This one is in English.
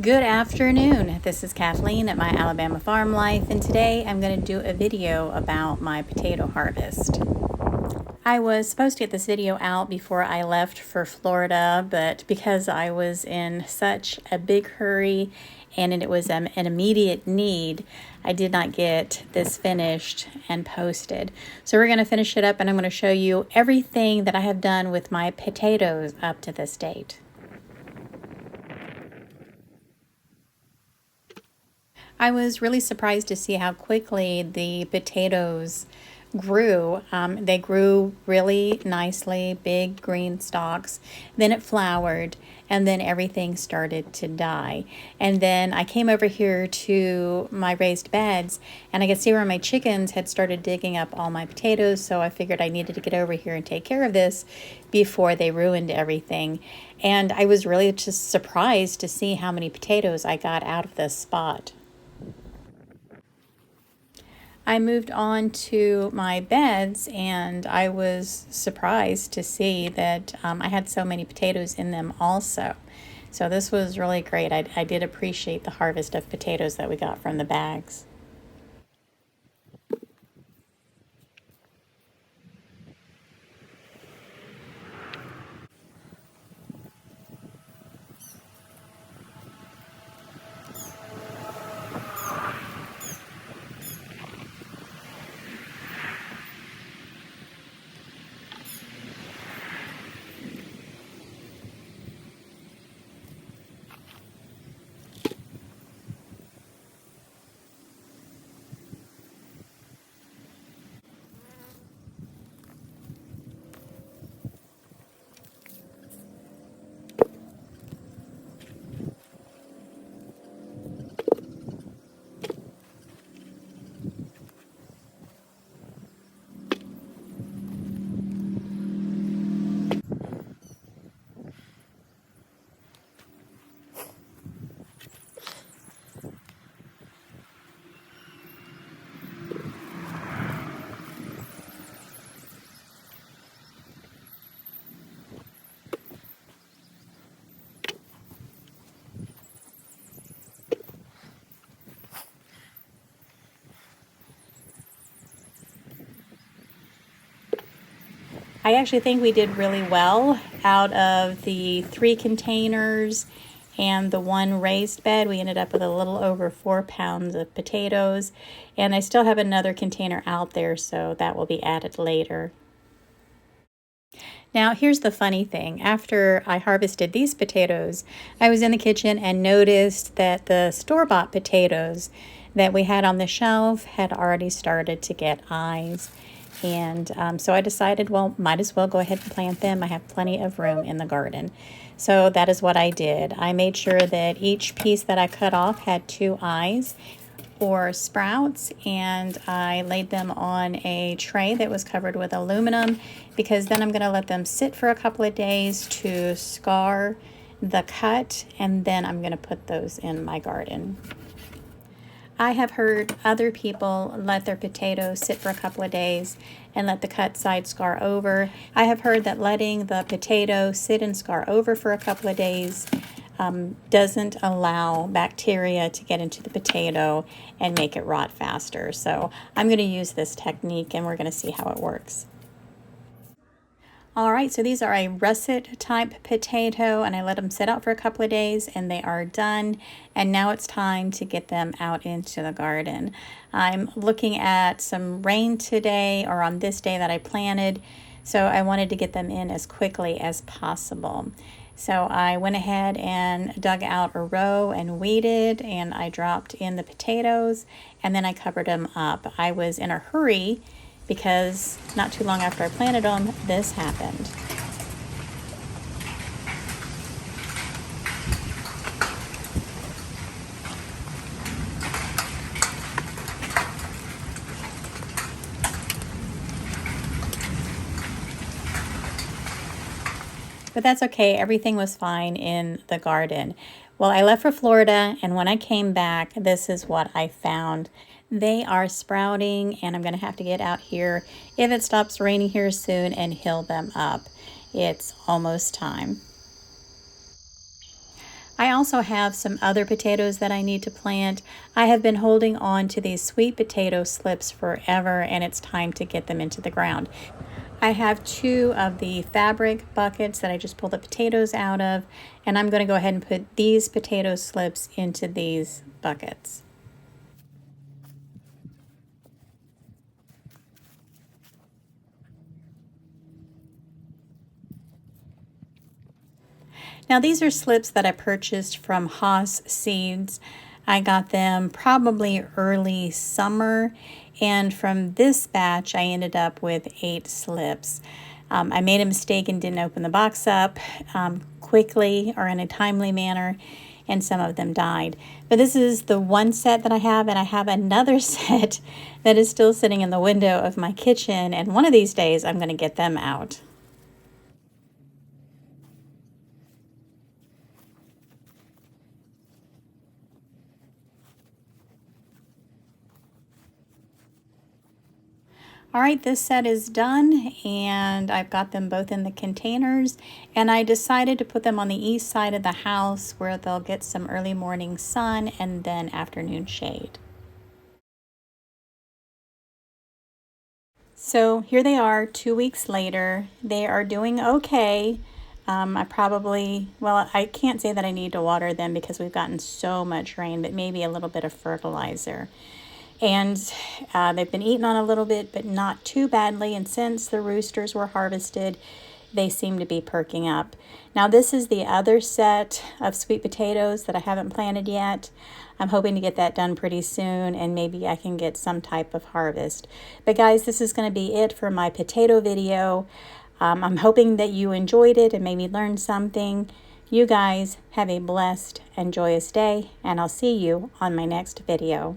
Good afternoon. This is Kathleen at My Alabama Farm Life, and today I'm going to do a video about my potato harvest. I was supposed to get this video out before I left for Florida, but because I was in such a big hurry and it was an immediate need, I did not get this finished and posted. So we're going to finish it up, and I'm going to show you everything that I have done with my potatoes up to this date. I was really surprised to see how quickly the potatoes grew. They grew really nicely, big green stalks. Then it flowered, and then everything started to die. And then I came over here to my raised beds, and I could see where my chickens had started digging up all my potatoes, so I figured I needed to get over here and take care of this before they ruined everything. And I was really just surprised to see how many potatoes I got out of this spot. I moved on to my beds, and I was surprised to see that I had so many potatoes in them also. So this was really great. I did appreciate the harvest of potatoes that we got from the bags. I actually think we did really well. Out of the 3 containers and the 1 raised bed, we ended up with a little over 4 pounds of potatoes, and I still have another container out there, so that will be added later. Now, here's the funny thing. After I harvested these potatoes, I was in the kitchen and noticed that the store-bought potatoes that we had on the shelf had already started to get eyes. And so I decided, well, might as well go ahead and plant them. I have plenty of room in the garden. So that is what I did. I made sure that each piece that I cut off had 2 eyes or sprouts, and I laid them on a tray that was covered with aluminum, because then I'm going to let them sit for a couple of days to scar the cut, and then I'm going to put those in my garden. I have heard other people let their potatoes sit for a couple of days and let the cut side scar over. I have heard that letting the potato sit and scar over for a couple of days doesn't allow bacteria to get into the potato and make it rot faster. So I'm going to use this technique, and we're going to see how it works. All right, so these are a russet type potato, and I let them sit out for a couple of days, and they are done. And now it's time to get them out into the garden. I'm looking at some rain today, or on this day that I planted, so I wanted to get them in as quickly as possible. So I went ahead and dug out a row and weeded, and I dropped in the potatoes, and then I covered them up. I was in a hurry because not too long after I planted them, this happened. But that's okay, everything was fine in the garden. Well, I left for Florida, and when I came back, this is what I found. They are sprouting, and I'm going to have to get out here if it stops raining here soon and hill them up. It's almost time. I also have some other potatoes that I need to plant. I have been holding on to these sweet potato slips forever, and it's time to get them into the ground. I have 2 of the fabric buckets that I just pulled the potatoes out of, and I'm going to go ahead and put these potato slips into these buckets. Now these are slips that I purchased from Haas Seeds. I got them probably early summer, and from this batch I ended up with 8 slips. I made a mistake and didn't open the box up quickly or in a timely manner, and some of them died. But this is the one set that I have, and I have another set that is still sitting in the window of my kitchen, and one of these days I'm going to get them out. All right, this set is done, and I've got them both in the containers, and I decided to put them on the east side of the house where they'll get some early morning sun and then afternoon shade. So here they are 2 weeks later. They are doing okay. I can't say that I need to water them because we've gotten so much rain, but maybe a little bit of fertilizer. And they've been eaten on a little bit, but not too badly. And since the roosters were harvested, they seem to be perking up. Now this is the other set of sweet potatoes that I haven't planted yet. I'm hoping to get that done pretty soon, and maybe I can get some type of harvest. But guys, this is going to be it for my potato video. I'm hoping that you enjoyed it and maybe learned something. You guys have a blessed and joyous day, and I'll see you on my next video.